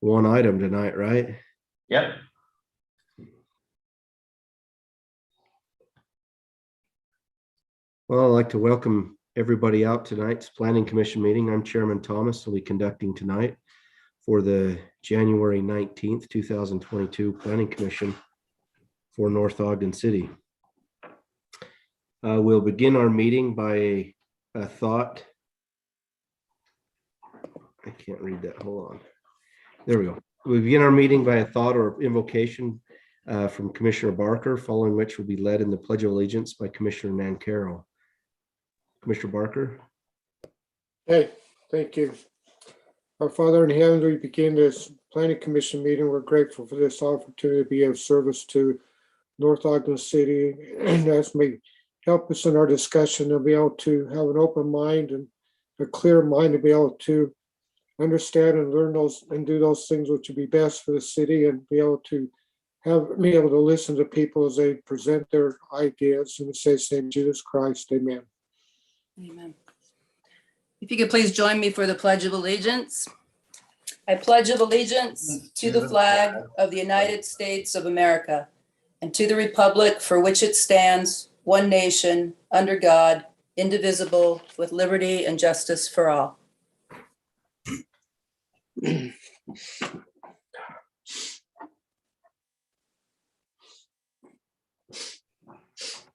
one item tonight, right? Yep. Well, I'd like to welcome everybody out tonight's Planning Commission meeting. I'm Chairman Thomas. I'll be conducting tonight for the January 19th, 2022 Planning Commission for North Ogden City. We'll begin our meeting by a thought. I can't read that. Hold on. There we go. We begin our meeting by a thought or invocation from Commissioner Barker, following which will be led in the Pledge of Allegiance by Commissioner Nancaro. Commissioner Barker. Hey, thank you. Our Father in heaven, we begin this Planning Commission meeting. We're grateful for this opportunity to be of service to North Ogden City, and as may help us in our discussion to be able to have an open mind and a clear mind to be able to understand and learn those and do those things which would be best for the city, and be able to listen to people as they present their ideas. And we say, "Saint Jesus Christ, Amen." Amen. If you could please join me for the Pledge of Allegiance. I pledge allegiance to the flag of the United States of America and to the republic for which it stands, one nation, under God, indivisible, with liberty and justice for all.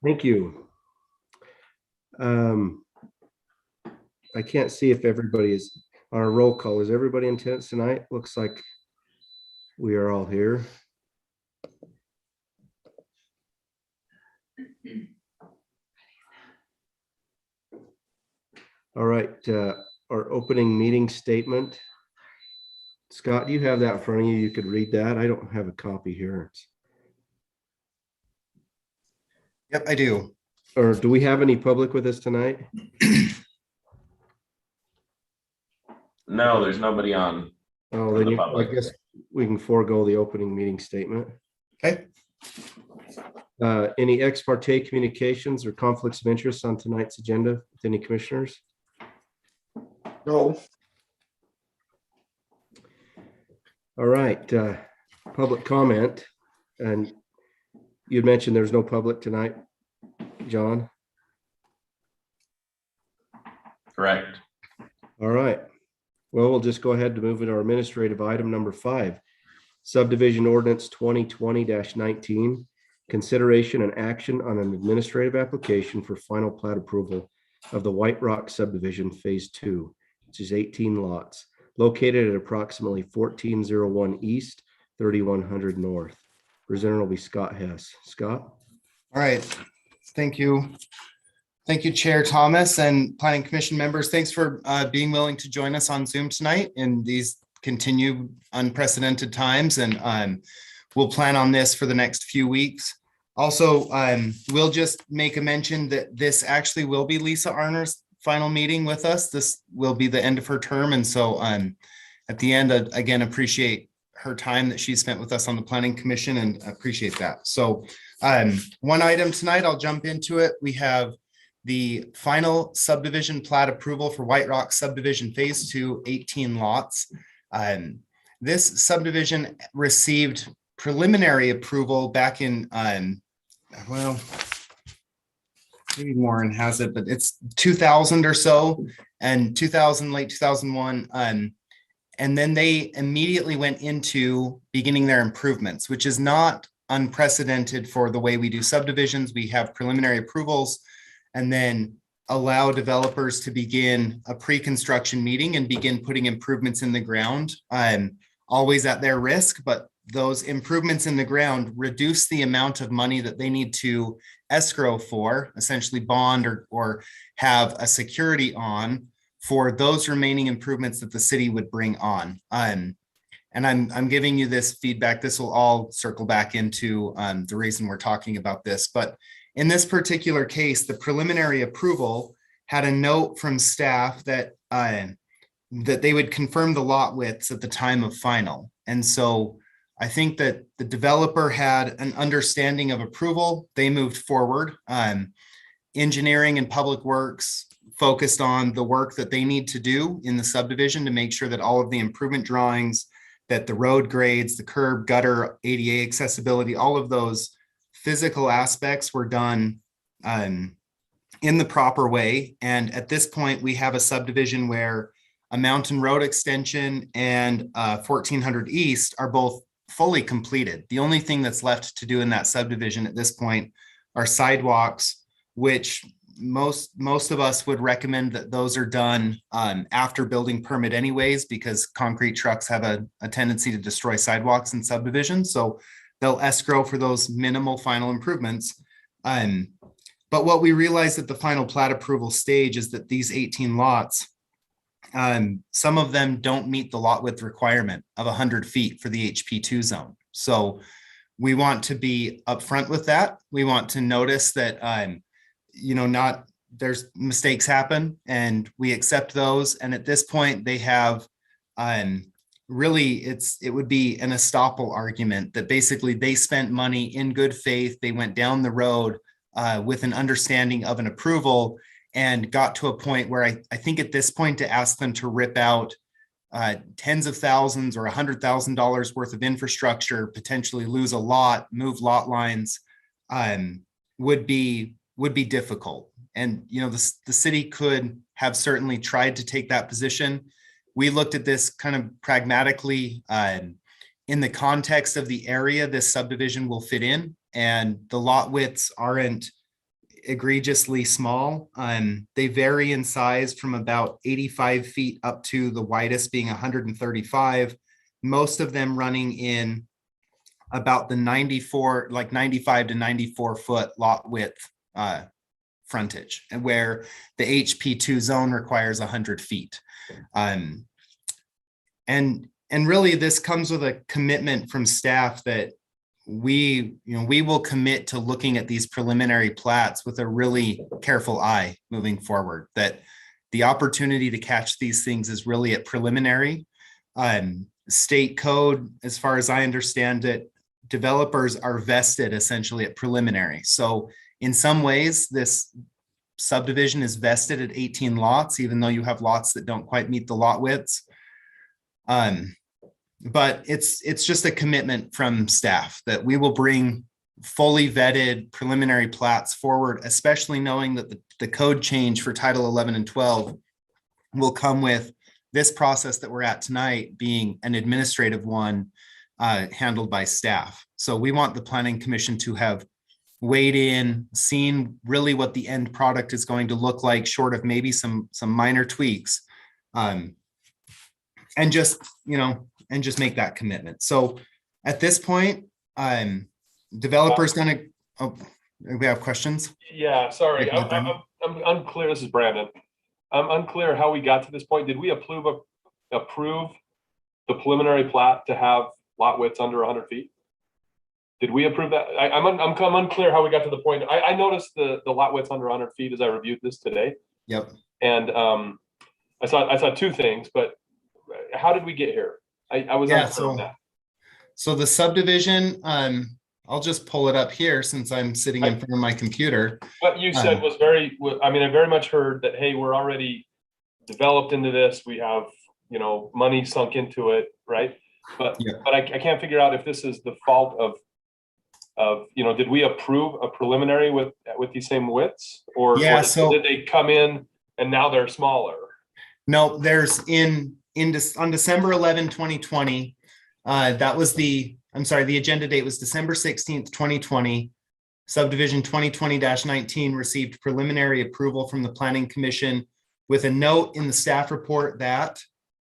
Thank you. I can't see if everybody is on a roll call. Is everybody in attendance tonight? Looks like we are all here. All right, our opening meeting statement. Scott, do you have that in front of you? You could read that. I don't have a copy here. Yep, I do. Or do we have any public with us tonight? No, there's nobody on. Oh, then I guess we can forego the opening meeting statement. Okay. Any ex parte communications or conflicts of interest on tonight's agenda with any commissioners? No. All right, public comment. And you'd mentioned there's no public tonight, John? Correct. All right. Well, we'll just go ahead to move into our administrative item number 5. Subdivision Ordinance 2020-19. Consideration and action on an administrative application for final plat approval of the White Rock Subdivision Phase 2, which is 18 lots, located at approximately 1401 East, 3100 North. Presenter will be Scott Hess. Scott? All right. Thank you. Thank you, Chair Thomas and Planning Commission members. Thanks for being willing to join us on Zoom tonight in these continued unprecedented times. And we'll plan on this for the next few weeks. Also, we'll just make a mention that this actually will be Lisa Arner's final meeting with us. This will be the end of her term. And so at the end, again, appreciate her time that she spent with us on the Planning Commission and appreciate that. So one item tonight, I'll jump into it. We have the final subdivision plat approval for White Rock Subdivision Phase 2, 18 lots. This subdivision received preliminary approval back in, well, maybe Warren has it, but it's 2000 or so, and 2000, late 2001. And then they immediately went into beginning their improvements, which is not unprecedented for the way we do subdivisions. We have preliminary approvals and then allow developers to begin a pre-construction meeting and begin putting improvements in the ground, always at their risk, but those improvements in the ground reduce the amount of money that they need to escrow for, essentially bond or have a security on for those remaining improvements that the city would bring on. And I'm giving you this feedback. This will all circle back into the reason we're talking about this, but in this particular case, the preliminary approval had a note from staff that that they would confirm the lot widths at the time of final. And so I think that the developer had an understanding of approval. They moved forward. Engineering and public works focused on the work that they need to do in the subdivision to make sure that all of the improvement drawings, that the road grades, the curb, gutter, ADA accessibility, all of those physical aspects were done in the proper way. And at this point, we have a subdivision where a mountain road extension and 1400 East are both fully completed. The only thing that's left to do in that subdivision at this point are sidewalks, which most of us would recommend that those are done after building permit anyways, because concrete trucks have a tendency to destroy sidewalks in subdivisions. So they'll escrow for those minimal final improvements. But what we realized at the final plat approval stage is that these 18 lots, some of them don't meet the lot width requirement of 100 feet for the HP2 zone. So we want to be upfront with that. We want to notice that, there's mistakes happen and we accept those. And at this point they have, really it would be an estoppel argument that basically they spent money in good faith. They went down the road with an understanding of an approval and got to a point where I think at this point to ask them to rip out tens of thousands or $100,000 worth of infrastructure, potentially lose a lot, move lot lines, would be difficult. And the city could have certainly tried to take that position. We looked at this kind of pragmatically in the context of the area this subdivision will fit in, and the lot widths aren't egregiously small. They vary in size from about 85 feet up to the widest being 135, most of them running in about the 95 to 94 foot lot width frontage, and where the HP2 zone requires 100 feet. And really this comes with a commitment from staff that we will commit to looking at these preliminary plats with a really careful eye moving forward, that the opportunity to catch these things is really at preliminary. State code, as far as I understand it, developers are vested essentially at preliminary. So in some ways, this subdivision is vested at 18 lots, even though you have lots that don't quite meet the lot widths. But it's just a commitment from staff that we will bring fully vetted preliminary plats forward, especially knowing that the code change for Title 11 and 12 will come with this process that we're at tonight being an administrative one handled by staff. So we want the Planning Commission to have weighed in, seen really what the end product is going to look like, short of maybe some minor tweaks, and just make that commitment. So at this point, developers gonna, we have questions? Yeah, sorry, I'm unclear. This is Brandon. I'm unclear how we got to this point. Did we approve the preliminary plat to have lot widths under 100 feet? Did we approve that? I'm unclear how we got to the point. I noticed the lot widths under 100 feet as I reviewed this today. Yep. And I saw two things, but how did we get here? I was unclear on that. So the subdivision, I'll just pull it up here since I'm sitting in front of my computer. What you said was I very much heard that, hey, we're already developed into this. We have, money sunk into it, right? But I can't figure out if this is the fault of did we approve a preliminary with these same widths, or did they come in and now they're smaller? No, there's on December 11, 2020, that was the agenda date was December 16th, 2020. Subdivision 2020-19 received preliminary approval from the Planning Commission with a note in the staff report that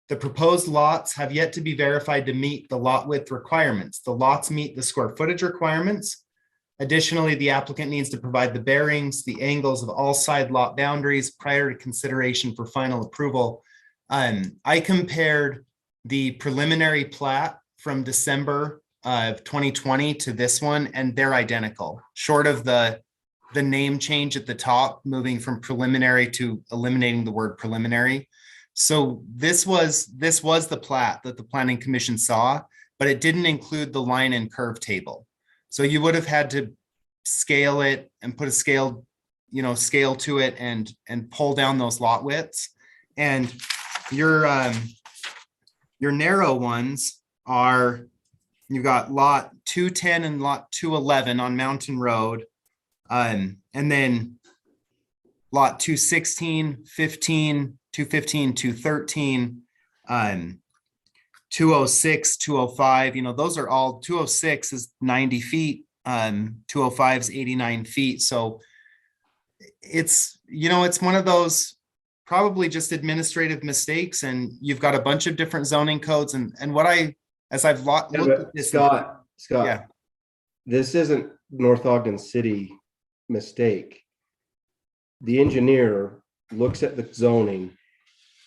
the proposed lots have yet to be verified to meet the lot width requirements. The lots meet the square footage requirements. Additionally, the applicant needs to provide the bearings, the angles of all side lot boundaries prior to consideration for final approval. I compared the preliminary plat from December of 2020 to this one, and they're identical, short of the name change at the top, moving from preliminary to eliminating the word preliminary. So this was the plat that the Planning Commission saw, but it didn't include the line and curve table. So you would have had to scale it and put a scale to it and pull down those lot widths. And your narrow ones are, you've got lot 210 and lot 211 on Mountain Road. And then lot 216, 15, 215, 213, 206, 205, those are all, 206 is 90 feet, 205 is 89 feet. So it's, it's one of those probably just administrative mistakes, and you've got a bunch of different zoning codes. And what as I've looked at this. Scott, Yeah. this isn't North Ogden City mistake. The engineer looks at the zoning,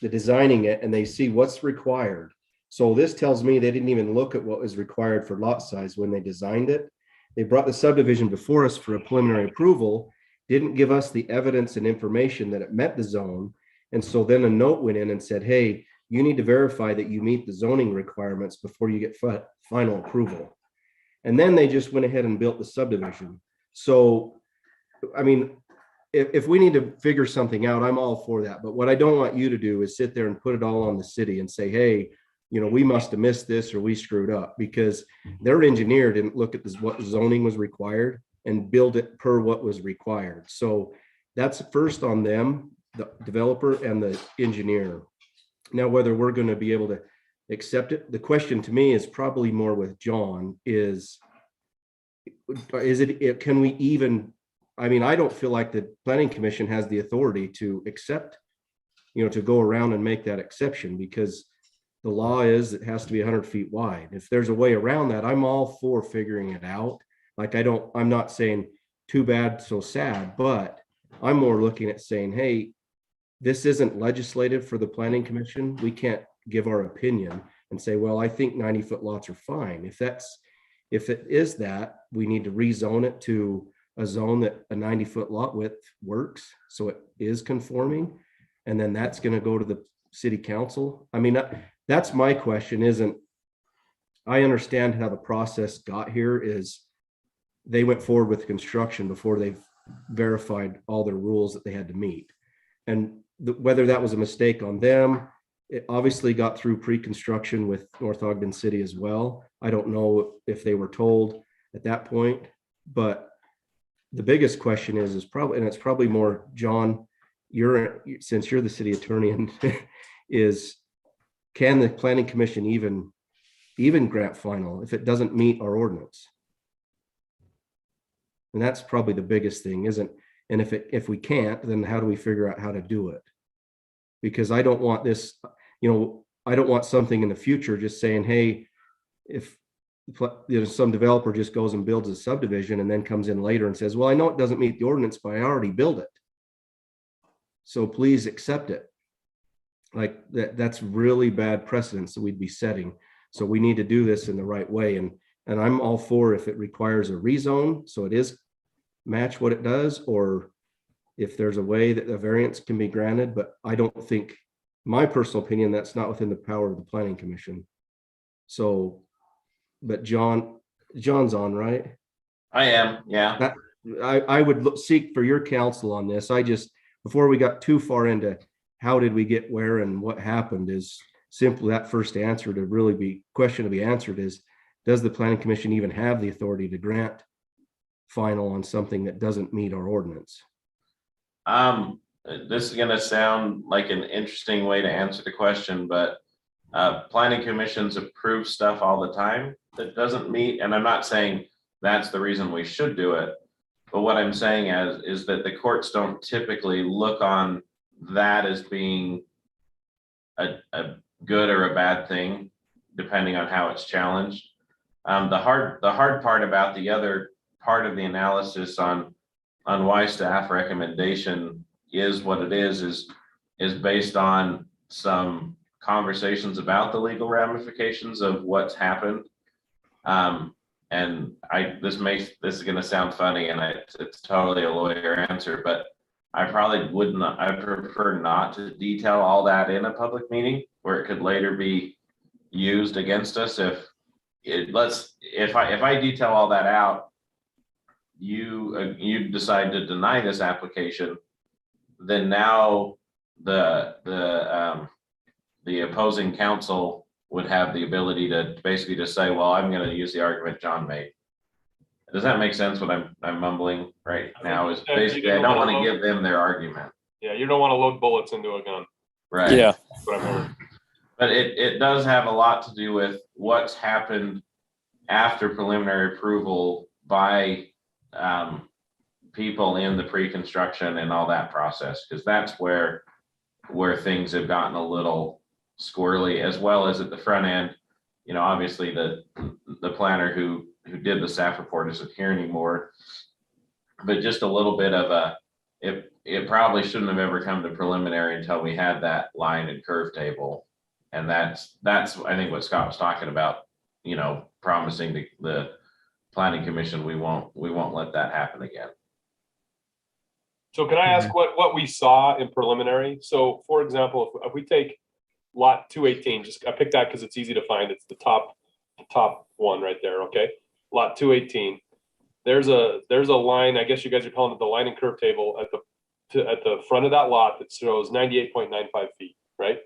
the designing it, and they see what's required. So this tells me they didn't even look at what was required for lot size when they designed it. They brought the subdivision before us for a preliminary approval, didn't give us the evidence and information that it met the zone. And so then a note went in and said, hey, you need to verify that you meet the zoning requirements before you get final approval. And then they just went ahead and built the subdivision. So, I mean, if we need to figure something out, I'm all for that. But what I don't want you to do is sit there and put it all on the city and say, hey, we must have missed this or we screwed up, because their engineer didn't look at this, what zoning was required, and build it per what was required. So that's first on them, the developer and the engineer. Now, whether we're going to be able to accept it, the question to me is probably more with John is it, can we even, I mean, I don't feel like the planning commission has the authority to accept, to go around and make that exception, because the law is it has to be 100 feet wide. If there's a way around that, I'm all for figuring it out. Like, I'm not saying too bad, so sad, but I'm more looking at saying, hey, this isn't legislative for the planning commission. We can't give our opinion and say, well, I think 90-foot lots are fine. If it is that, we need to rezone it to a zone that a 90-foot lot width works, so it is conforming, and then that's going to go to the city council. I mean, that's my question. I understand how the process got here is they went forward with construction before they've verified all their rules that they had to meet. And whether that was a mistake on them, it obviously got through pre-construction with North Ogden City as well. I don't know if they were told at that point, but the biggest question is probably, and it's probably more John, since you're the city attorney, and is, can the planning commission even grant final if it doesn't meet our ordinance? And that's probably the biggest thing, isn't? And if we can't, then how do we figure out how to do it? Because I don't want this, I don't want something in the future just saying, hey, if some developer just goes and builds a subdivision and then comes in later and says, well, I know it doesn't meet the ordinance, but I already built it, so please accept it. Like that's really bad precedence that we'd be setting. So we need to do this in the right way. And I'm all for if it requires a rezone, so it is match what it does, or if there's a way that the variance can be granted. But I don't think, my personal opinion, that's not within the power of the planning commission. So, but John's on, right? I am, yeah. I would seek for your counsel on this. Before we got too far into how did we get where and what happened, is simply that first answer to really be question to be answered is, does the planning commission even have the authority to grant final on something that doesn't meet our ordinance? This is going to sound like an interesting way to answer the question, but planning commissions approve stuff all the time that doesn't meet. And I'm not saying that's the reason we should do it, but what I'm saying is that the courts don't typically look on that as being a good or a bad thing, depending on how it's challenged. The hard part about the other part of the analysis on why staff recommendation is what it is based on some conversations about the legal ramifications of what's happened. And this is going to sound funny, and it's totally a lawyer answer, but I probably wouldn't. I prefer not to detail all that in a public meeting where it could later be used against us. If I detail all that out, you decide to deny this application, then now the opposing counsel would have the ability to basically just say, well, I'm gonna use the argument John made. Does that make sense what I'm mumbling right now? Is basically, I don't want to give them their argument. Yeah, you don't want to load bullets into a gun. Right. Yeah. That's what I heard. But it does have a lot to do with what's happened after preliminary approval by people in the pre-construction and all that process, because that's where things have gotten a little squirrely, as well as at the front end. You know, obviously the planner who did the staff report isn't here anymore, but just a little bit of it probably shouldn't have ever come to preliminary until we had that line and curve table. And that's I think what Scott was talking about, you know, promising the planning commission, we won't let that happen again. So can I ask what we saw in preliminary? So for example, if we take lot 218, I picked that because it's easy to find. It's the top one right there. Okay. Lot 218. There's a line, I guess you guys are calling it the line and curve table at the front of that lot that shows 98.95 feet, right?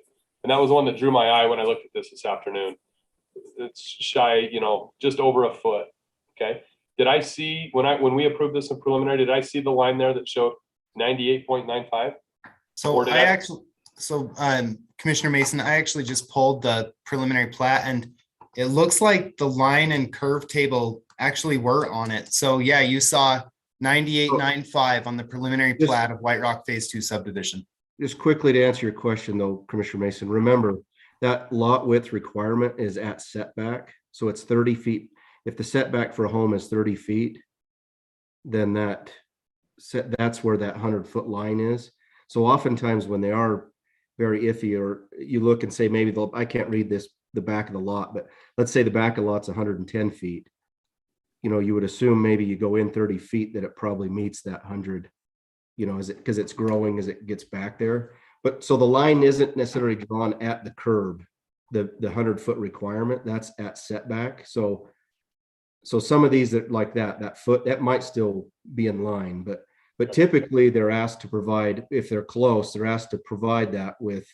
And that was the one that drew my eye when I looked at this afternoon. It's shy, you know, just over a foot. Okay. Did I see when we approved this in preliminary, did I see the line there that showed 98.95? So Commissioner Mason, I actually just pulled the preliminary plat and it looks like the line and curve table actually were on it. So yeah, you saw 98.95 on the preliminary plat of White Rock Phase 2 subdivision. Just quickly to answer your question though, Commissioner Mason, remember that lot width requirement is at setback. So it's 30 feet. If the setback for a home is 30 feet, then that's where that 100-foot line is. So oftentimes when they are very iffy, or you look and say, maybe I can't read the back of the lot, but let's say the back of the lot's 110 feet. You know, you would assume maybe you go in 30 feet that it probably meets that 100, you know, because it's growing as it gets back there. But so the line isn't necessarily drawn at the curb, the 100-foot requirement, that's at setback. So some of these that like that foot, that might still be in line, but typically they're asked to provide, if they're close, they're asked to provide that with,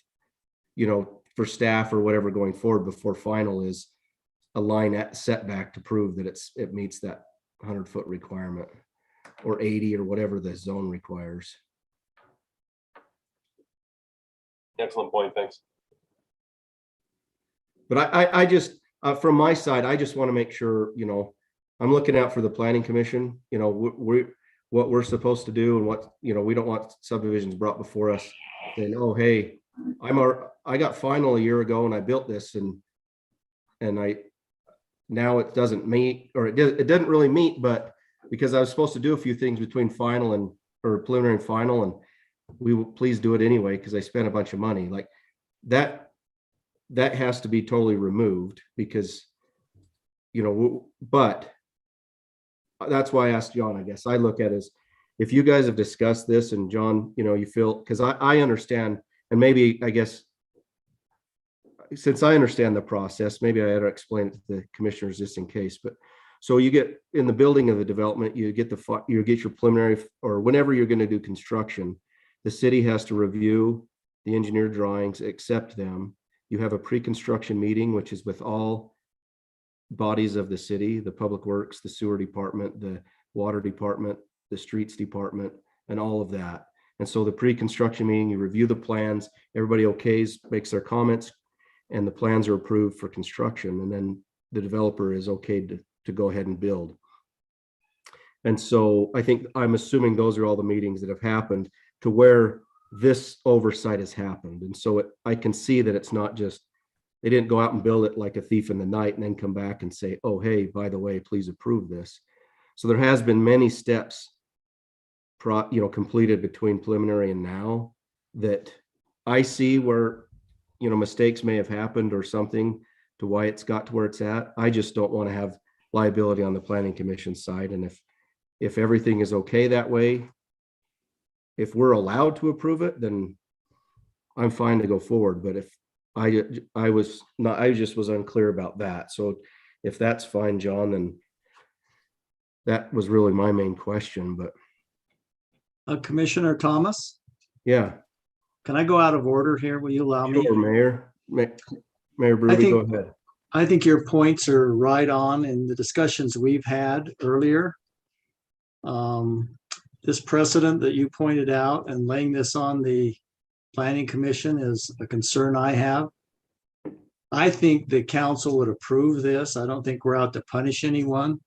you know, for staff or whatever going forward before final is a line at setback to prove that it meets that 100-foot requirement, or 80 or whatever the zone requires. Excellent point. Thanks. But I just, from my side, I just want to make sure, you know, I'm looking out for the planning commission, you know, what we're supposed to do, and what, you know, we don't want subdivisions brought before us saying, oh, hey, I got final a year ago and I built this and now it doesn't meet, or it didn't really meet, but because I was supposed to do a few things between final or preliminary and final, and we will please do it anyway because I spent a bunch of money like that has to be totally removed, because, you know, but that's why I asked John. I guess I look at it as, if you guys have discussed this and John, you know, you feel, because I understand, and maybe, I guess, since I understand the process, maybe I ought to explain it to the commissioners just in case. But so you get in the building of the development, you get your preliminary, or whenever you're going to do construction, the city has to review the engineer drawings, accept them. You have a pre-construction meeting, which is with all bodies of the city, the public works, the sewer department, the water department, the streets department, and all of that. And so the pre-construction meeting, you review the plans, everybody okays, makes their comments, and the plans are approved for construction. And then the developer is okay to go ahead and build. And so I'm assuming those are all the meetings that have happened to where this oversight has happened. And so I can see that it's not just, they didn't go out and build it like a thief in the night and then come back and say, oh, hey, by the way, please approve this. So there has been many steps, you know, completed between preliminary and now that I see where, you know, mistakes may have happened or something to why it's got to where it's at. I just don't want to have liability on the planning commission side. And if everything is okay that way, if we're allowed to approve it, then I'm fine to go forward. But if I just was unclear about that. So if that's fine, John, then that was really my main question. But Commissioner Thomas, yeah, can I go out of order here? Will you allow me? sure, Mayor. Mayor I Berube, go think- ahead. I think your points are right on in the discussions we've had earlier. This precedent that you pointed out and laying this on the planning commission is a concern I have. I think the council would approve this. I don't think we're out to punish anyone.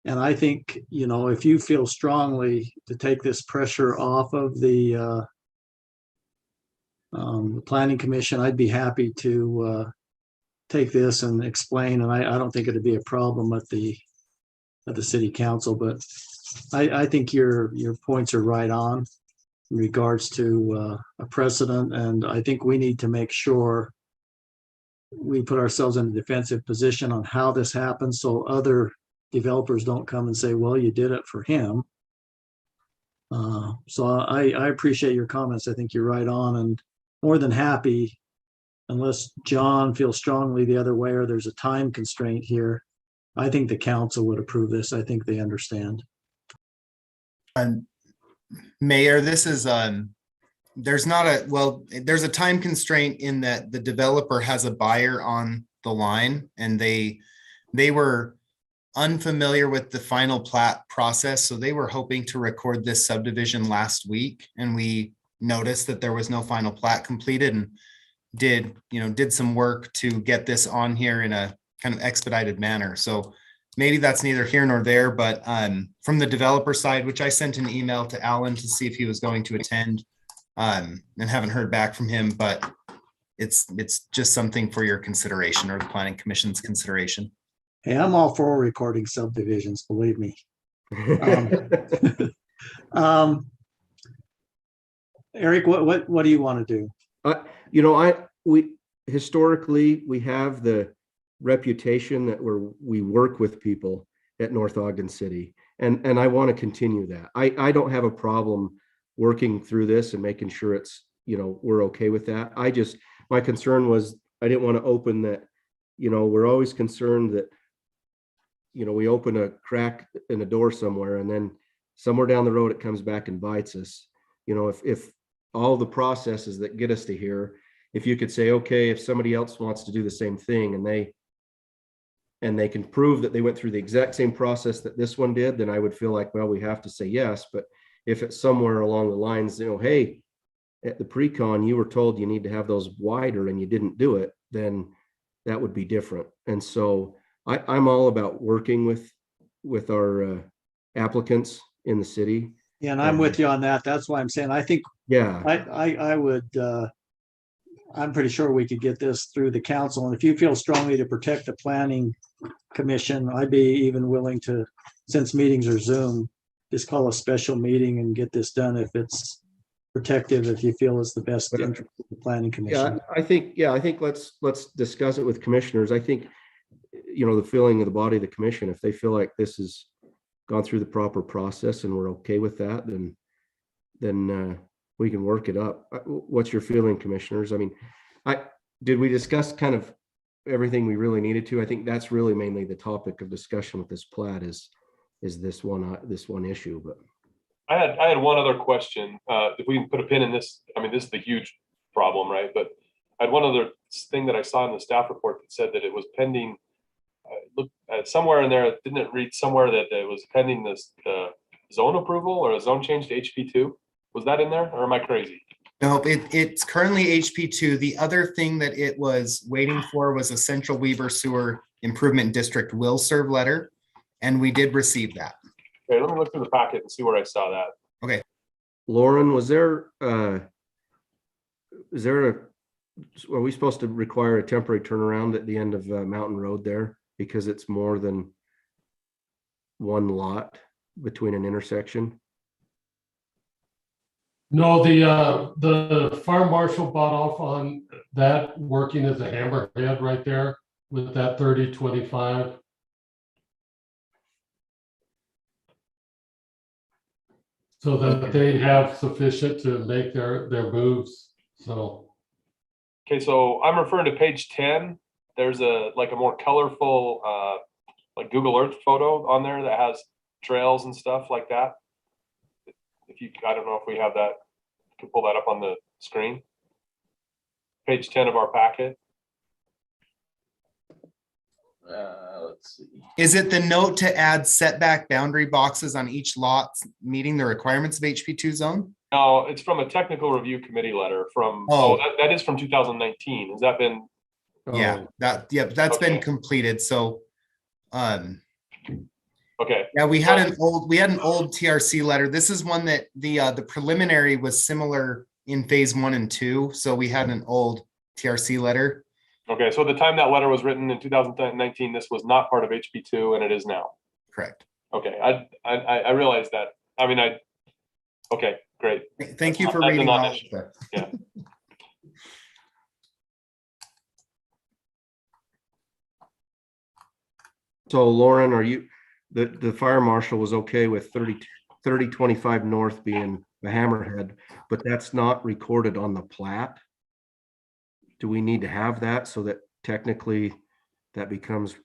And I think, you know, if you feel strongly to take this pressure off of the planning commission, I'd be happy to take this and explain. And I don't think it'd be a problem at the city council, but I think your points are right on in regards to a precedent. And I think we need to make sure we put ourselves in a defensive position on how this happens so other developers don't come and say, well, you did it for him. So I appreciate your comments. I think you're right on, and more than happy, unless John feels strongly the other way or there's a time constraint here, I think the council would approve this. I think they understand. And Mayor, this is, there's a time constraint in that the developer has a buyer on the line, and they were unfamiliar with the final plat process. So they were hoping to record this subdivision last week, and we noticed that there was no final plat completed, and did some work to get this on here in a kind of expedited manner. So maybe that's neither here nor there, but from the developer side, which I sent an email to Alan to see if he was going to attend, and haven't heard back from him, but it's just something for your consideration, or the planning commission's consideration. Hey, I'm all for recording subdivisions, believe me. Eric, what do you want to do? We historically, we have the reputation that we work with people at North Ogden City, and I want to continue that. I don't have a problem working through this and making sure it's, we're okay with that. My concern was I didn't want to open that, we're always concerned that, we open a crack in a door somewhere, and then somewhere down the road, it comes back and bites us. If all the processes that get us to here, if you could say, okay, if somebody else wants to do the same thing and they can prove that they went through the exact same process that this one did, then I would feel like, well, we have to say yes. But if it's somewhere along the lines, hey, at the pre-con, you were told you need to have those wider and you didn't do it, then that would be different. And so I'm all about working with our applicants in the city. Yeah, and I'm with you on that. That's why I'm saying, I think, Yeah, I would, I'm pretty sure we could get this through the council. And if you feel strongly to protect the planning commission, I'd be even willing to, since meetings are Zoom, just call a special meeting and get this done if it's protective, if you feel it's the best interest of the planning commission. I think let's discuss it with commissioners. I think, the feeling of the body of the commission, if they feel like this has gone through the proper process and we're okay with that, then we can work it up. What's your feeling, commissioners? I mean, did we discuss kind of everything we really needed to? I think that's really mainly the topic of discussion with this plat is this one issue. But I had one other question. If we can put a pin in this, I mean, this is the huge problem, right? But I had one other thing that I saw in the staff report that said that it was pending. Look somewhere in there, didn't it read somewhere that it was pending this zone approval or a zone change to HP2? Was that in there, or am I crazy? No, it's currently HP2. The other thing that it was waiting for was a Central Weaver Sewer Improvement District will serve letter, and we did receive that. Okay, let me look through the packet and see where I saw that. Okay. Lauren, are we supposed to require a temporary turnaround at the end of Mountain Road there because it's more than one lot between an intersection? No, the farm marshal bought off on that, working as a hammerhead right there with that 30-25. So that they have sufficient to make their moves, so. Okay, so I'm referring to page 10. There's a more colorful like Google Earth photo on there that has trails and stuff like that. I don't know if we have that. You can pull that up on the screen. Page 10 of our packet. let's see. Is it the note to add setback boundary boxes on each lot meeting the requirements of HP2 zone? No, it's from a technical review committee letter from, Oh. that is from 2019. Has that been? Yeah, that's been Okay. completed. So, Okay, yeah, we had an old TRC letter. This is one that the preliminary was similar in phase 1 and 2. So we had an old TRC letter. okay. So at the time that letter was written in 2019, this was not part of HB2 and it is now. Correct. Okay, I realized that. I mean, okay, great. Thank you for That's a reading all of non-issue. that. Yeah. So Lauren, are you, the fire marshal was okay with 3025 north being the hammerhead, but that's not recorded on the plat? Do we need to have that so that technically that becomes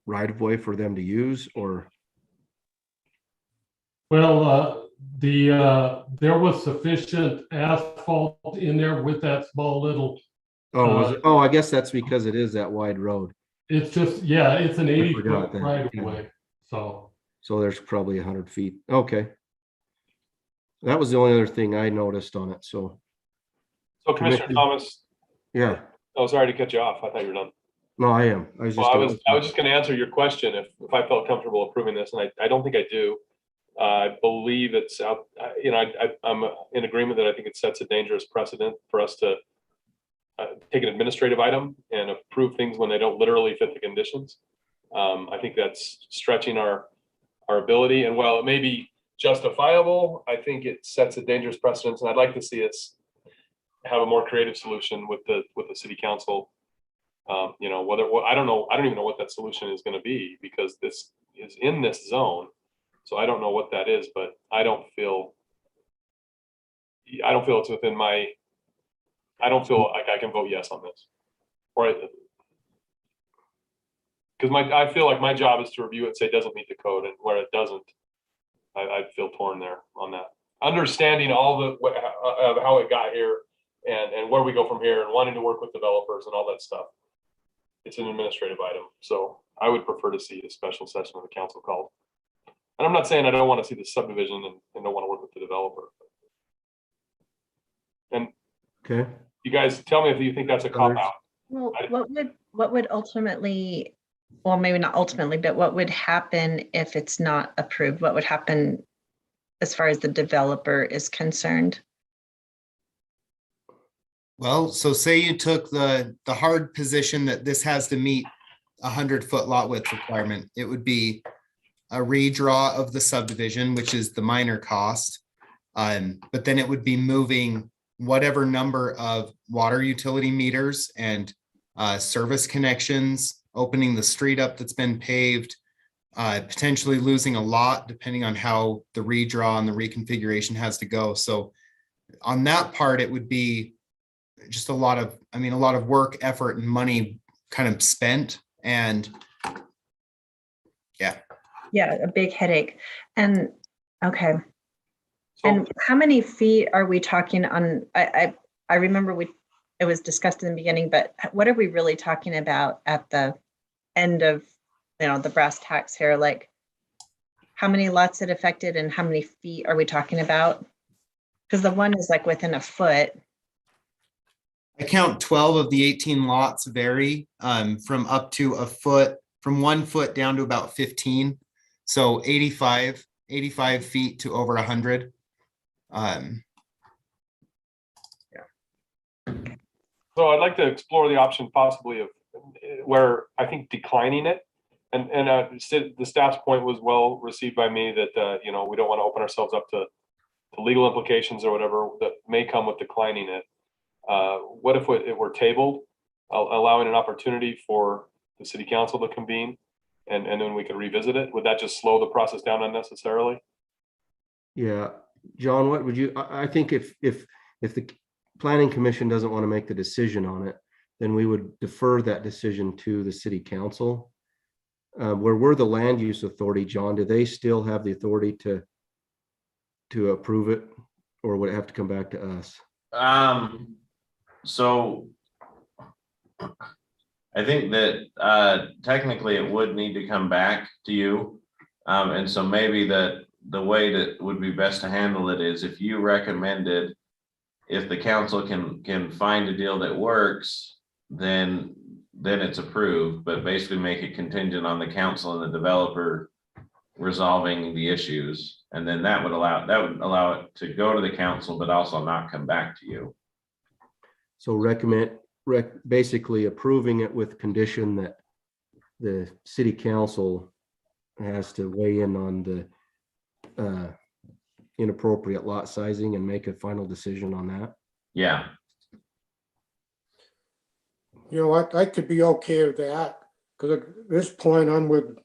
right of way for them to use, or? Well, there was sufficient asphalt in there with that small little, Oh, was it? Oh, I guess that's because it is that wide road. it's just, yeah, it's an forgot 80-foot that, right of yeah. way. So, So there's probably 100 feet. Okay. That was the only other thing I noticed on it. So, So Commissioner Commissioner- Thomas, yeah, oh, sorry to cut you off. I thought you were done. no, I am. I was just. Well, I was just going to answer your question if I felt comfortable approving this, and I don't think I do. I believe it's out, I'm in agreement that I think it sets a dangerous precedent for us to take an administrative item and approve things when they don't literally fit the conditions. I think that's stretching our ability, and while it may be justifiable, I think it sets a dangerous precedent, and I'd like to see us have a more creative solution with the city council. I don't know, I don't even know what that solution is going to be, because this is in this zone. So I don't know what that is, but I don't feel it's within my, I don't feel like I can vote yes on this. Or because I feel like my job is to review it and say it doesn't meet the code, and where it doesn't, I feel torn there on that. Understanding all of how it got here and where we go from here, and wanting to work with developers and all that stuff. It's an administrative item, so I would prefer to see a special session of the council called. And I'm not saying I don't want to see the subdivision and don't want to work with the developer. And Okay. you guys tell me if you think that's a cop out. Well, what would ultimately, well, maybe not ultimately, but what would happen if it's not approved? What would happen as far as the developer is concerned? Well, so say you took the hard position that this has to meet 100-foot lot width requirement, it would be a redraw of the subdivision, which is the minor cost. But then it would be moving whatever number of water utility meters and service connections, opening the street up that's been paved, potentially losing a lot depending on how the redraw and the reconfiguration has to go. So on that part, it would be just a lot of work, effort, and money kind of spent. And Yeah, a big headache. And okay. So And how many feet are we talking on? I remember it was discussed in the beginning, but what are we really talking about at the end of, the brass tacks here? Like, how many lots it affected and how many feet are we talking about? Because the one is like within a foot. I count 12 of the 18 lots vary from up to a foot, from 1 foot down to about 15. So 85 feet to over 100. So I'd like to explore the option possibly of where I think declining it. And the staff's point was well received by me that, we don't want to open ourselves up to legal implications or whatever that may come with declining it. What if it were tabled, allowing an opportunity for the city council to convene and then we could revisit it? Would that just slow the process down unnecessarily? Yeah, John, what would you, I think if the planning commission doesn't want to make the decision on it, then we would defer that decision to the city council. Where we're the land use authority, John, do they still have the authority to approve it, or would it have to come back to us? So I think that technically it would need to come back to you. And so maybe the way that would be best to handle it is if you recommended, if the council can find a deal that works, then it's approved, but basically make it contingent on the council and the developer resolving the issues. And then that would allow it to go to the council, but also not come back to you. So basically approving it with condition that the city council has to weigh in on the inappropriate lot sizing and make a final decision on that. Yeah. You know what, I could be okay with that, because at this point I'm with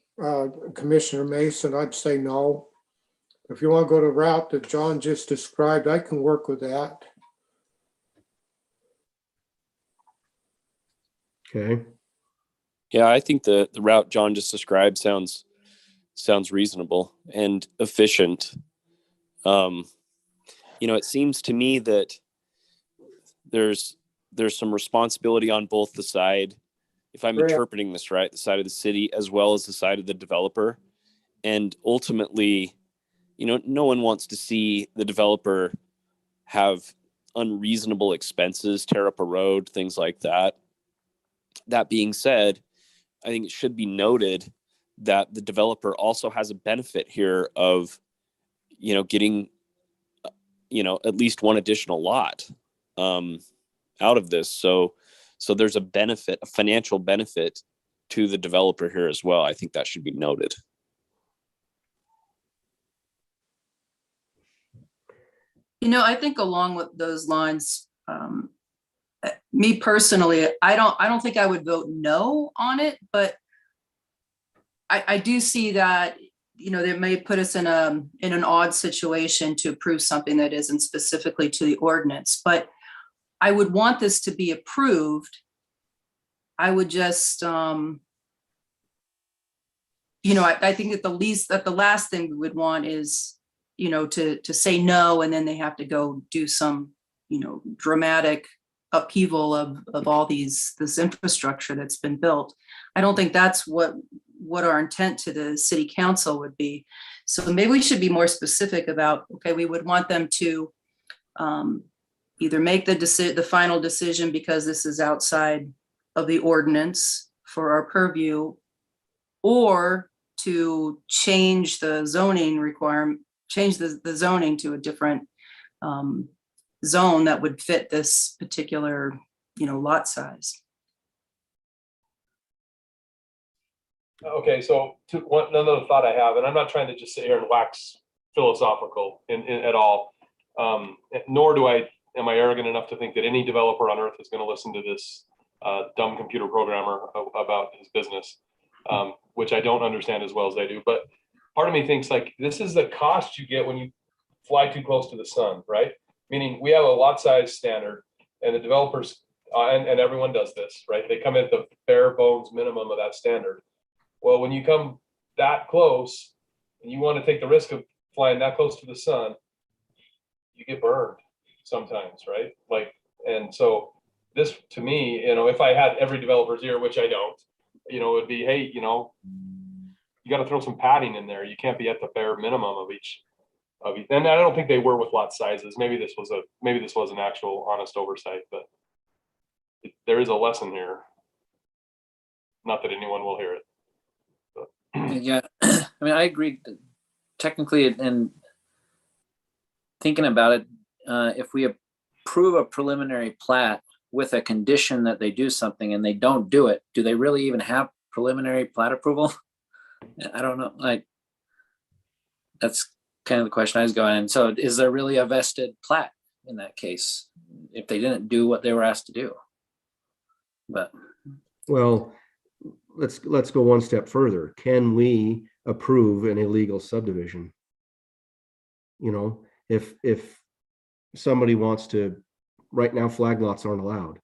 Commissioner Mason, I'd say no. If you want to go the route that John just described, I can work with that. Okay. Yeah, I think the route John just described sounds reasonable and efficient. It seems to me that there's some responsibility on both the side, if I'm interpreting this right, the side of the city as well as the side of the developer. And ultimately, no one wants to see the developer have unreasonable expenses, tear up a road, things like that. That being said, I think it should be noted that the developer also has a benefit here of, getting, at least one additional lot out of this. So there's a financial benefit to the developer here as well. I think that should be noted. I think along with those lines, me personally, I don't think I would vote no on it, but I do see that, that may put us in an odd situation to approve something that isn't specifically to the ordinance, but I would want this to be approved. I would just, I think that the last thing we would want is, to say no, and then they have to go do some, dramatic upheaval of all this infrastructure that's been built. I don't think that's what our intent to the city council would be. So maybe we should be more specific about, okay, we would want them to either make the final decision because this is outside of the ordinance for our purview, or to change the zoning requirement, change the zoning to a different zone that would fit this particular, lot size. Okay, so another thought I have, and I'm not trying to just sit here and wax philosophical at all, nor am I arrogant enough to think that any developer on earth is going to listen to this dumb computer programmer about his business, which I don't understand as well as they do. But part of me thinks like this is the cost you get when you fly too close to the sun, right? Meaning we have a lot size standard, and the developers and everyone does this, right? They come at the bare bones minimum of that standard. Well, when you come that close and you want to take the risk of flying that close to the sun, you get burned sometimes, right? And so this to me, if I had every developer's ear, which I don't, it would be, hey, you got to throw some padding in there. You can't be at the bare minimum of each. And I don't think they were with lot sizes. Maybe this was an actual honest oversight, but there is a lesson here. Not that anyone will hear it. Yeah, I mean, I agree technically, and thinking about it, if we approve a preliminary plat with a condition that they do something and they don't do it, do they really even have preliminary plat approval? I don't know. That's kind of the question I was going. And so is there really a vested plat in that case if they didn't do what they were asked to do? But well, let's go one step further. Can we approve an illegal subdivision? If somebody wants to, right now flag lots aren't allowed.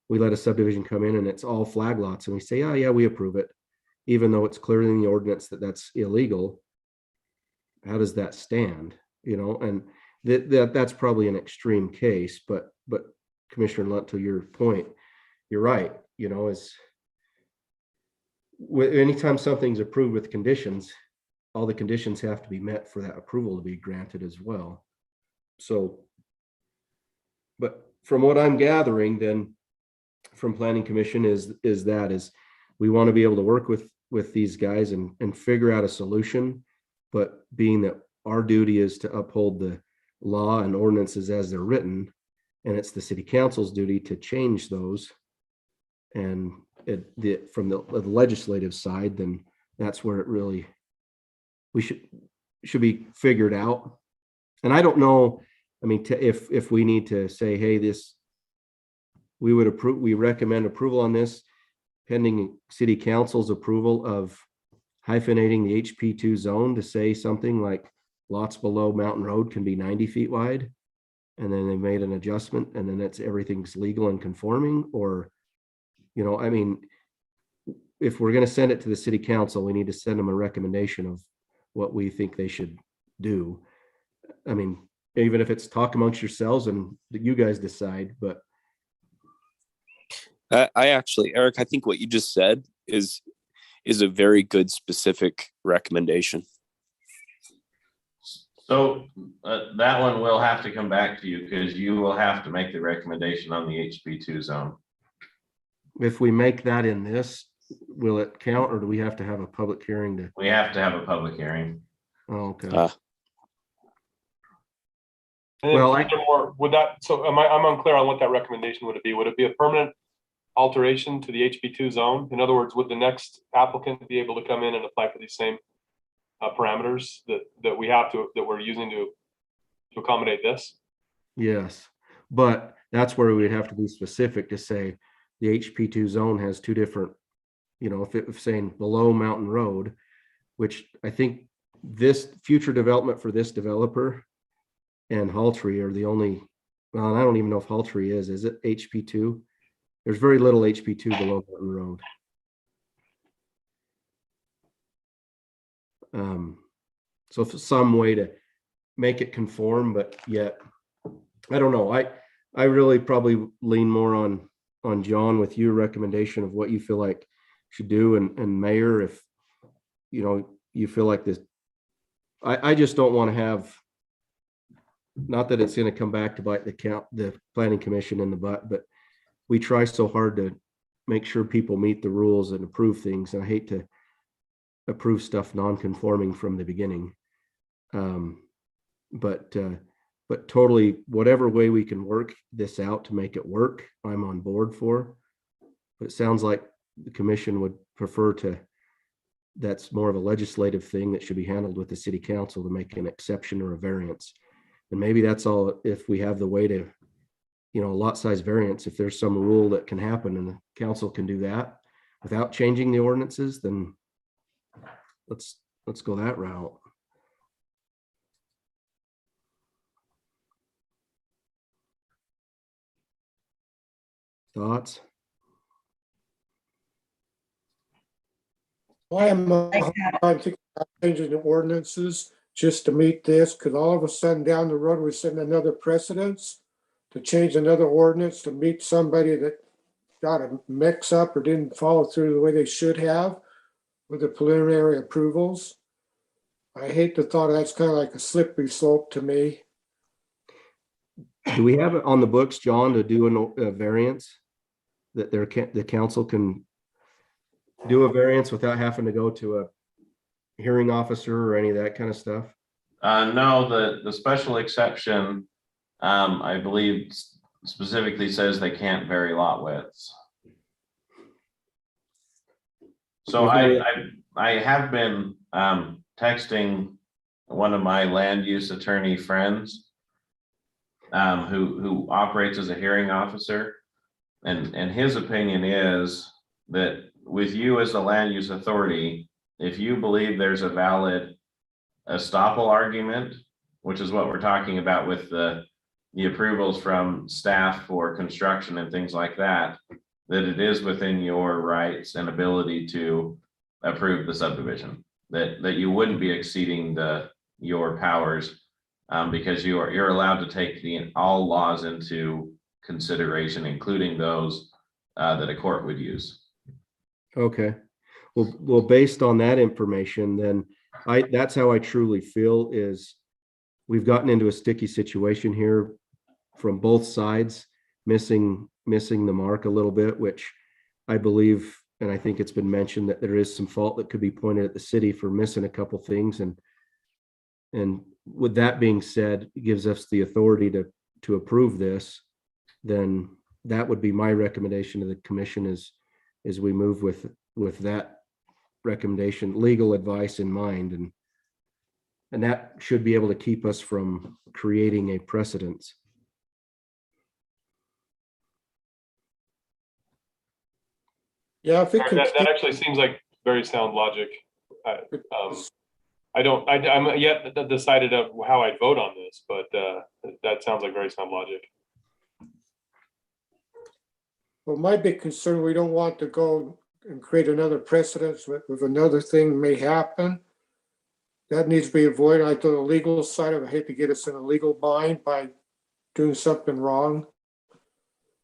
We let a subdivision come in and it's all flag lots and we say, oh yeah, we approve it, even though it's clearly in the ordinance that that's illegal. How does that stand? And that's probably an extreme case, but Commissioner Lunt, to your point, you're right. As anytime something's approved with conditions, all the conditions have to be met for that approval to be granted as well. So, but from what I'm gathering then from Planning Commission is we want to be able to work with these guys and figure out a solution, but being that our duty is to uphold the law and ordinances as they're written, and it's the city council's duty to change those. And from the legislative side, then that's where it really, we should be figured out. And I don't know, I mean, if we need to say, hey, we recommend approval on this pending city council's approval of hyphenating the HP2 zone to say something like lots below Mountain Road can be 90 feet wide. And then they made an adjustment and then everything's legal and conforming, or, you know, I mean, if we're going to send it to the city council, we need to send them a recommendation of what we think they should do. I mean, even if it's talk amongst yourselves and you guys decide, but. I actually, Eric, I think what you just said is a very good specific recommendation. So that one will have to come back to you because you will have to make the recommendation on the HP2 zone. If we make that in this, will it count, or do we have to have a public hearing to? We have to have a public hearing. Oh, okay. Well, would that, so I'm unclear on what that recommendation would be. Would it be a permanent alteration to the HB2 zone? In other words, would the next applicant be able to come in and apply for these same parameters that we're using to accommodate this? Yes, but that's where we'd have to be specific to say the HP2 zone has two different, you know, if saying below Mountain Road, which I think this future development for this developer and Haltree are the only, well, I don't even know if Haltree is it HP2? There's very little HP2 below Mountain Road. So some way to make it conform, but yet, I don't know. I really probably lean more on John with your recommendation of what you feel like should do, and Mayor, if you know you feel like this. I just don't want to have, not that it's going to come back to bite the Planning Commission in the butt, but we try so hard to make sure people meet the rules and approve things, and I hate to approve stuff non-conforming from the beginning. But totally, whatever way we can work this out to make it work, I'm on board for. But it sounds like the commission would prefer that's more of a legislative thing that should be handled with the city council to make an exception or a variance. And maybe that's all, if we have the way to, you know, a lot size variance, if there's some rule that can happen and the council can do that without changing the ordinances, then let's go that route. Thoughts? Why am I thinking about changing the ordinances just to meet this? Because all of a sudden down the road, we're setting another precedence to change another ordinance to meet somebody that got a mix up or didn't follow through the way they should have with the preliminary approvals. I hate the thought of that's kind of like a slippery slope to me. Do we have it on the books, John, to do a variance that the council can do a variance without having to go to a hearing officer or any of that kind of stuff? No, the special exception, I believe specifically says they can't vary lot widths. So I have been texting one of my land use attorney friends who operates as a hearing officer, and his opinion is that with you as the land use authority, if you believe there's a valid estoppel argument, which is what we're talking about with the approvals from staff for construction and things like that, that it is within your rights and ability to approve the subdivision, that you wouldn't be exceeding your powers, because you're allowed to take all laws into consideration, including those that a court would use. Okay. Well, based on that information, then that's how I truly feel is we've gotten into a sticky situation here from both sides, missing the mark a little bit, which I believe, and I think it's been mentioned that there is some fault that could be pointed at the city for missing a couple things. And with that being said, it gives us the authority to approve this. Then that would be my recommendation to the commission is we move with that recommendation, legal advice in mind, and that should be able to keep us from creating a precedence. Yeah, if it That actually seems like very sound logic. I'm yet decided of how I'd vote on this, but that sounds like very sound logic. Well, my big concern, we don't want to go and create another precedence with another thing may happen. That needs to be avoided. I thought the legal side of it, I hate to get us in a legal bind by doing something wrong.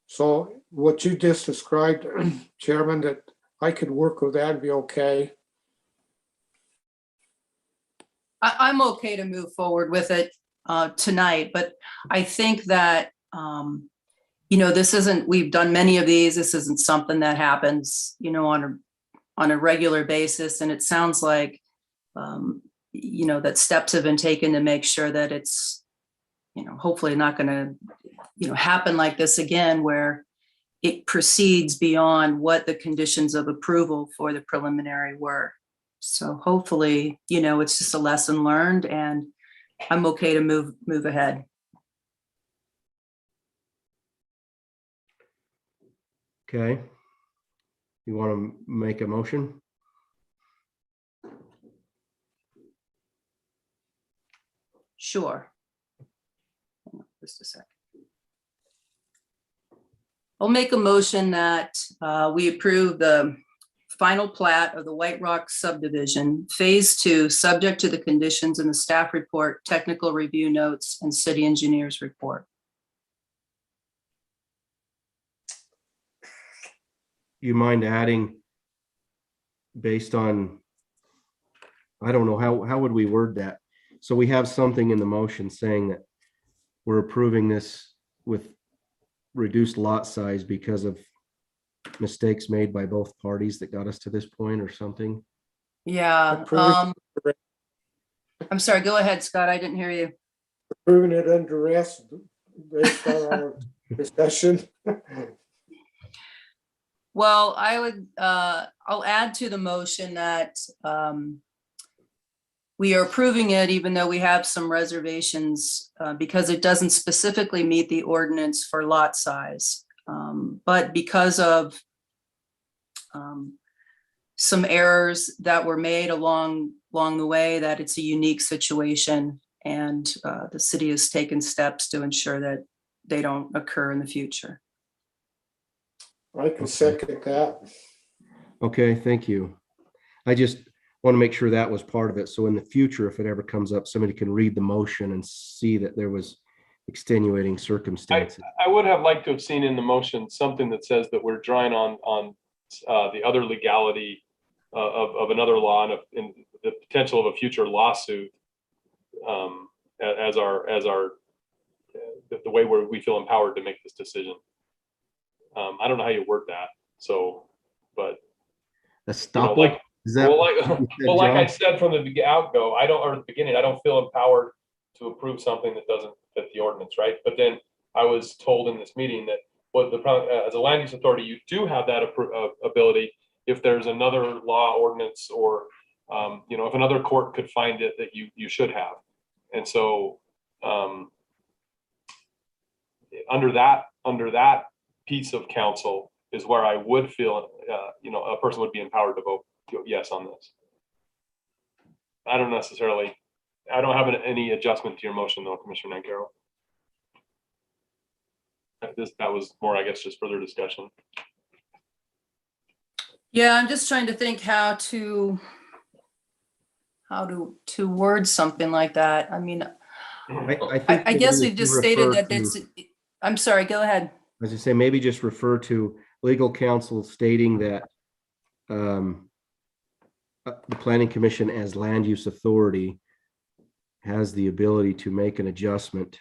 So what you just described, Chairman, that I could work with that and be okay. I'm okay to move forward with it tonight, but I think that, this isn't, we've done many of these. This isn't something that happens, on a regular basis. And it sounds like, that steps have been taken to make sure that it's, hopefully not going to, happen like this again, where it proceeds beyond what the conditions of approval for the preliminary were. So hopefully, it's just a lesson learned, and I'm okay to move ahead. Okay. You want to make a motion? Sure. Hang on just a second. I'll make a motion that we approve the final plat of the White Rock subdivision, phase 2, subject to the conditions in the staff report, technical review notes, and city engineer's report. You mind adding based on, I don't know, how would we word that? So we have something in the motion saying that we're approving this with reduced lot size because of mistakes made by both parties that got us to this point or something. Yeah. I'm sorry, go ahead, Scott. I didn't hear you. Proving it under duress based on our discussion. Well, I'll add to the motion that we are approving it even though we have some reservations because it doesn't specifically meet the ordinance for lot size. But because of some errors that were made along the way, that it's a unique situation, and the city has taken steps to ensure that they don't occur in the future. I can second that. Okay, thank you. I just want to make sure that was part of it. So in the future, if it ever comes up, somebody can read the motion and see that there was extenuating circumstances. I would have liked to have seen in the motion something that says that we're drawing on the other legality of another law and the potential of a future lawsuit as the way where we feel empowered to make this decision. I don't know how you word that. So, but like I said from the beginning, I don't feel empowered to approve something that doesn't fit the ordinance, right? But then I was told in this meeting that as a land use authority, you do have that ability if there's another law, ordinance, or if another court could find it that you should have. And so under that piece of counsel is where I would feel a person would be empowered to vote yes on this. I don't have any adjustment to your motion though, Commissioner Nancaro. That was more, I guess, just further discussion. Yeah, I'm just trying to think how to word something like that. I mean, I guess we've just stated that it's, I'm sorry, go ahead. As you say, maybe just refer to legal counsel stating that the planning commission as land use authority has the ability to make an adjustment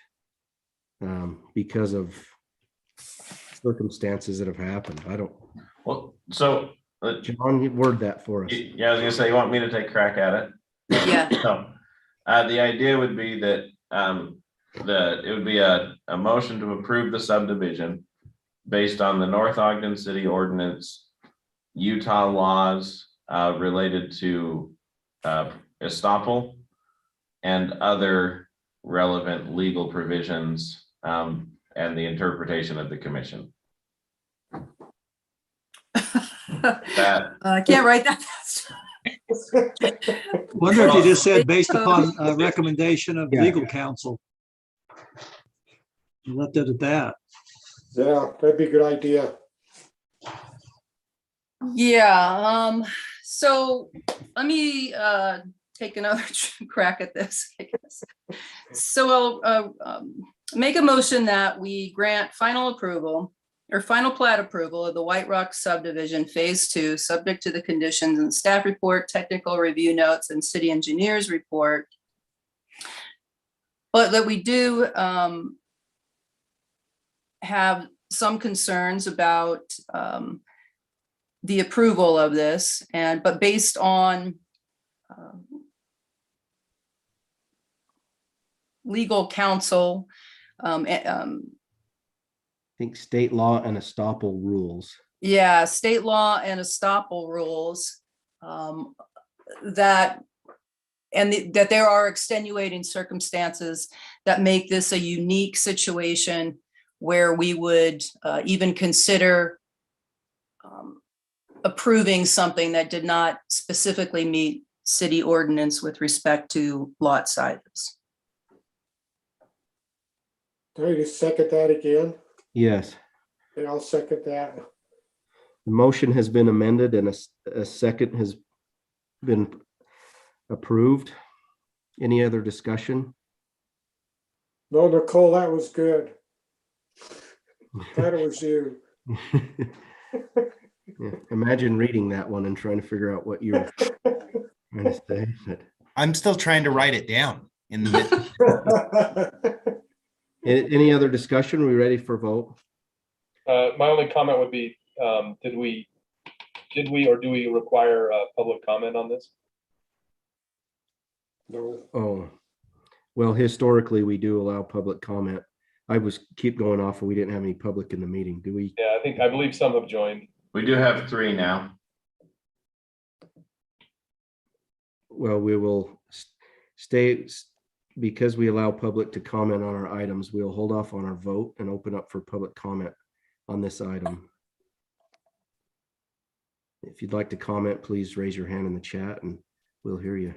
because of circumstances that have happened. I don't, Well, so, John, you word that for us. yeah, I was gonna say, you want me to take a crack at it? Yeah. So, the idea would be that, it would be a motion to approve the subdivision based on the North Ogden City Ordinance, Utah laws, related to, estoppel and other relevant legal provisions, and the interpretation of the commission. I can't write that fast. Wonder if you just said based upon a recommendation of Yeah. legal counsel. You left it at that. Yeah, that'd be a good idea. Yeah, so let me take another crack at this, I guess. So I'll make a motion that we grant final approval or final plat approval of the White Rock subdivision Phase 2, subject to the conditions in the staff report, technical review notes, and city engineers report. But that we do have some concerns about the approval of this, but based on legal counsel, I think state law and estoppel rules. yeah, state law and estoppel rules, that that there are extenuating circumstances that make this a unique situation where we would even consider approving something that did not specifically meet city ordinance with respect to lot sizes. Can I just second that again? Yes. And I'll second that. The motion has been amended and a second has been approved. Any other discussion? No, Nicole, that was good. Glad it was you. Yeah, imagine reading that one and trying to figure out what you're trying to say. But I'm still trying to write it down in the any other discussion? Are we ready for vote? My only comment would be, did we or do we require public comment on this? No. Oh, well, historically, we do allow public comment. I keep going off and we didn't have any public in the meeting. Do we? Yeah, I believe some have joined. We do have 3 now. Well, we will stay, because we allow public to comment on our items, we'll hold off on our vote and open up for public comment on this item. If you'd like to comment, please raise your hand in the chat and we'll hear you.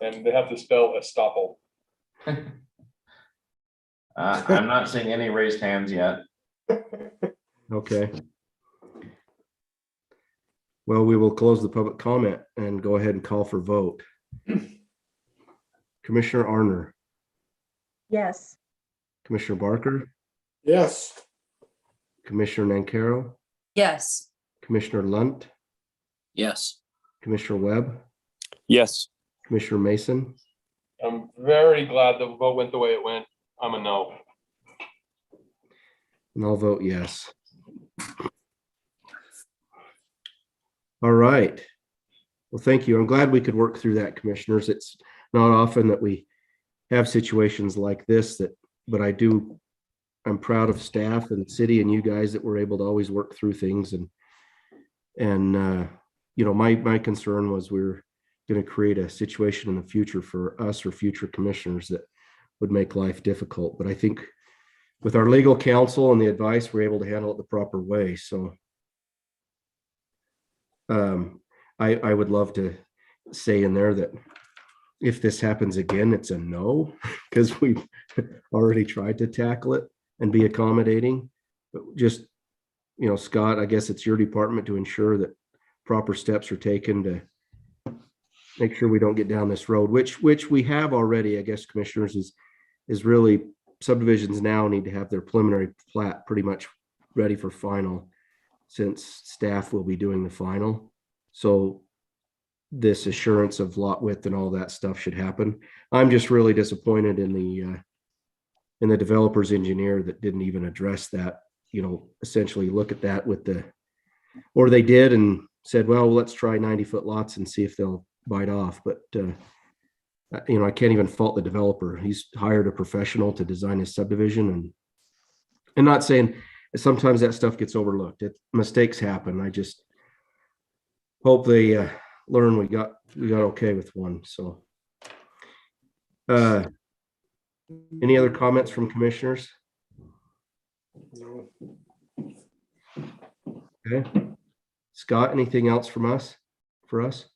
And they have to spell estoppel. I'm not seeing any raised hands yet. Okay. Well, we will close the public comment and go ahead and call for vote. Commissioner Arner, Yes. Commissioner Barker, Yes. Commissioner Nancaro, Yes. Commissioner Lunt, Yes. Commissioner Webb, Yes. Commissioner Mason, I'm very glad the vote went the way it went. I'm a no. and I'll vote yes. All right. Well, thank you. I'm glad we could work through that, commissioners. It's not often that we have situations like this but I'm proud of staff and city and you guys that were able to always work through things. And you know, my concern was we're going to create a situation in the future for us or future commissioners that would make life difficult. But I think with our legal counsel and the advice, we're able to handle it the proper way. So I would love to say in there that if this happens again, it's a no, because we've already tried to tackle it and be accommodating. But just, you know, Scott, I guess it's your department to ensure that proper steps are taken to make sure we don't get down this road, which we have already, I guess, commissioners, is really subdivisions now need to have their preliminary plat pretty much ready for final. since staff will be doing the final. So this assurance of lot width and all that stuff should happen. I'm just really disappointed in the developer's engineer that didn't even address that, essentially look at that or they did and said, well, let's try 90-foot lots and see if they'll bite off. But, I can't even fault the developer. He's hired a professional to design his subdivision, and not saying sometimes that stuff gets overlooked. Mistakes happen. I just hope they learn we got okay with one. So any other comments from commissioners? No. Okay. Scott, anything else for us?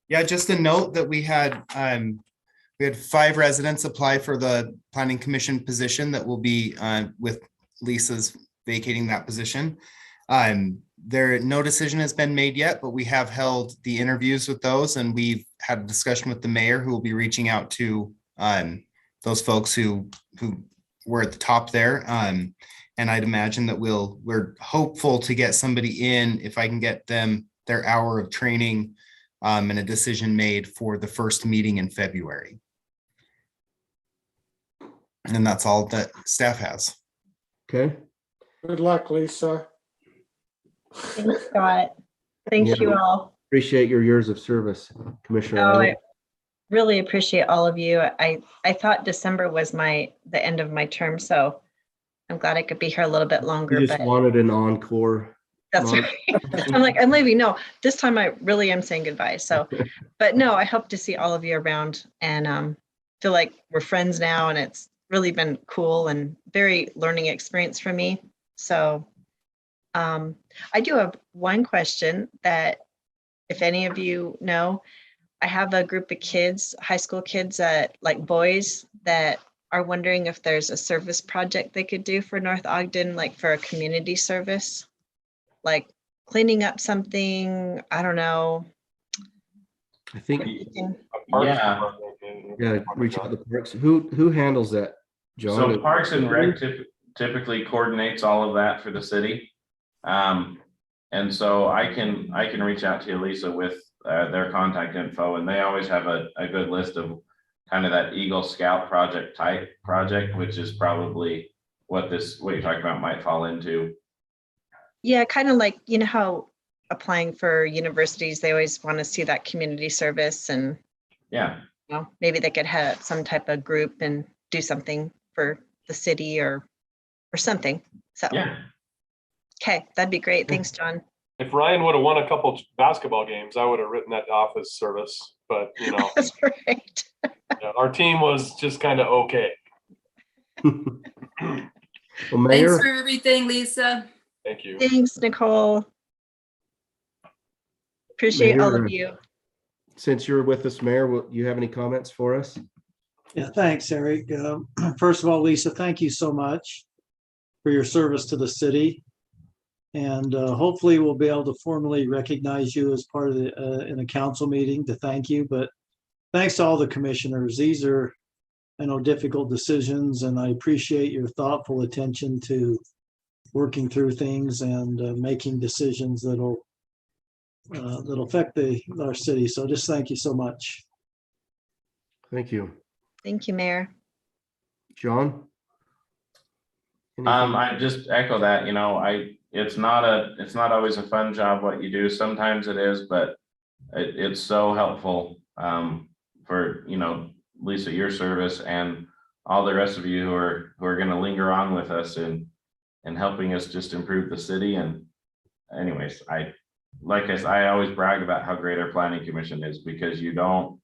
Yeah, just a note that we had 5 residents apply for the planning commission position that will be with Lisa's vacating that position. No decision has been made yet, but we have held the interviews with those, and we've had a discussion with the mayor, who will be reaching out to those folks who were at the top there. And I'd imagine that we're hopeful to get somebody in, if I can get them their hour of training and a decision made for the first meeting in February. And that's all that staff has. Okay. Good luck, Lisa. Thanks, Scott. Thank Yeah. you all. Appreciate your years of service, Commissioner. Oh, Riley. I really appreciate all of you. I thought December was the end of my term, so I'm glad I could be here a little bit longer. You just But wanted an encore. that's month. right. I'm like, I'm leaving. No, this time I really am saying goodbye. So, but no, I hope to see all of you around, and feel like we're friends now, and it's really been cool and very learning experience for me. So I do have one question that, if any of you know, I have a group of kids, high school kids, like boys, that are wondering if there's a service project they could do for North Ogden, like for a community service, like cleaning up something, I don't know. I think, Yeah. yeah, reach out to the parks. Who handles that, John? So Parks and Rec typically coordinates all of that for the city. And so I can reach out to you, Lisa, with their contact info, and they always have a good list of kind of that Eagle Scout project type project, which is probably what you're talking about might fall into. Yeah, kind of like, how applying for universities, they always want to see that community service, and Yeah. maybe they could have some type of group and do something for the city or something. So Yeah. okay, that'd be great. Thanks, John. If Ryan would have won a couple basketball games, I would have written that off as service, but That's right. yeah, our team was just kind of okay. Well, Thanks Mayor, for everything, Lisa. Thank you. Thanks, Nicole. Appreciate all Mayor, of you. since you're with us, Mayor, you have any comments for us? Yeah, thanks, Eric. First of all, Lisa, thank you so much for your service to the city. And hopefully we'll be able to formally recognize you as part of in a council meeting to thank you. But thanks to all the commissioners. These are, difficult decisions, and I appreciate your thoughtful attention to working through things and making decisions that'll affect our city. So just thank you so much. Thank you. Thank you, Mayor. John? I just echo that, it's not always a fun job what you do. Sometimes it is, but it's so helpful for, Lisa, your service, and all the rest of you who are going to linger on with us and helping us just improve the city. And anyways, I always brag about how great our planning commission is, because you don't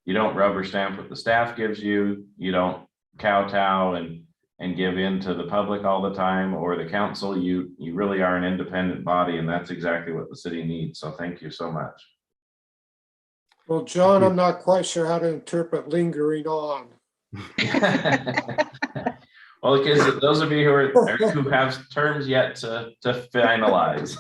rubber stamp what the staff gives you. You don't kowtow and give in to the public all the time, or the council. You really are an independent body, and that's exactly what the city needs. So thank you so much. Well, John, I'm not quite sure how to interpret lingering on. Well, because those of you who have terms yet to finalize.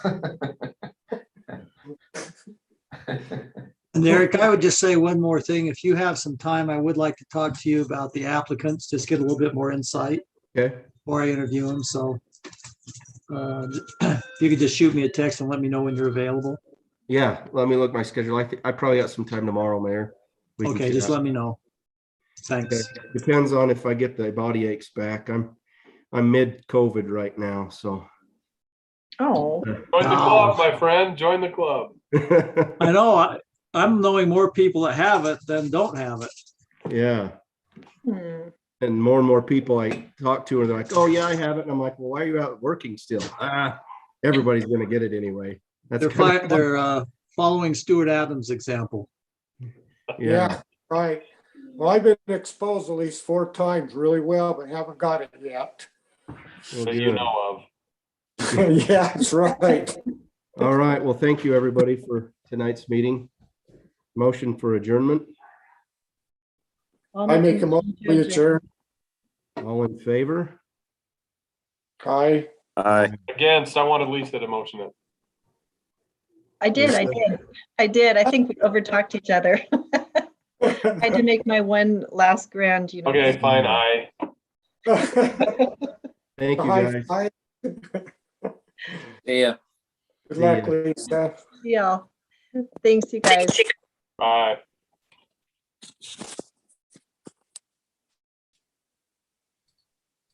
And Eric, I would just say one more thing. If you have some time, I would like to talk to you about the applicants, just get a little bit more insight Okay. before I interview them. So if you could just shoot me a text and let me know when you're available. Yeah, let me look at my schedule. I probably got some time tomorrow, Mayor. We can Okay, just chat. let me know. Okay. Thanks. Depends on if I get the body aches back. I'm mid-COVID right now, so. Oh, Join the club, my friend. Join the club. I know, I'm knowing more people that have it than don't have it. Yeah, hmm. and more people I talk to are they're like, oh yeah, I have it. And I'm like, well, why are you out working still? Everybody's gonna get it anyway. That's They're following Stuart Adams' example. yeah. Right. Well, I've been exposed at least 4 times really well, but haven't got it yet. Well, That you good. know of. Yeah, that's right. All right. Well, thank you, everybody, for tonight's meeting. Motion for adjournment. I make a motion to adjourn. All in favor? Aye. Aye. Against, I wanted Lisa to motion it. I did. I think we overtalked each other. I had to make my one last grand, Okay, fine, aye. Thank you, guys. Aye. Yeah. Good luck, Lisa. Yeah. Thanks, you guys. Aye.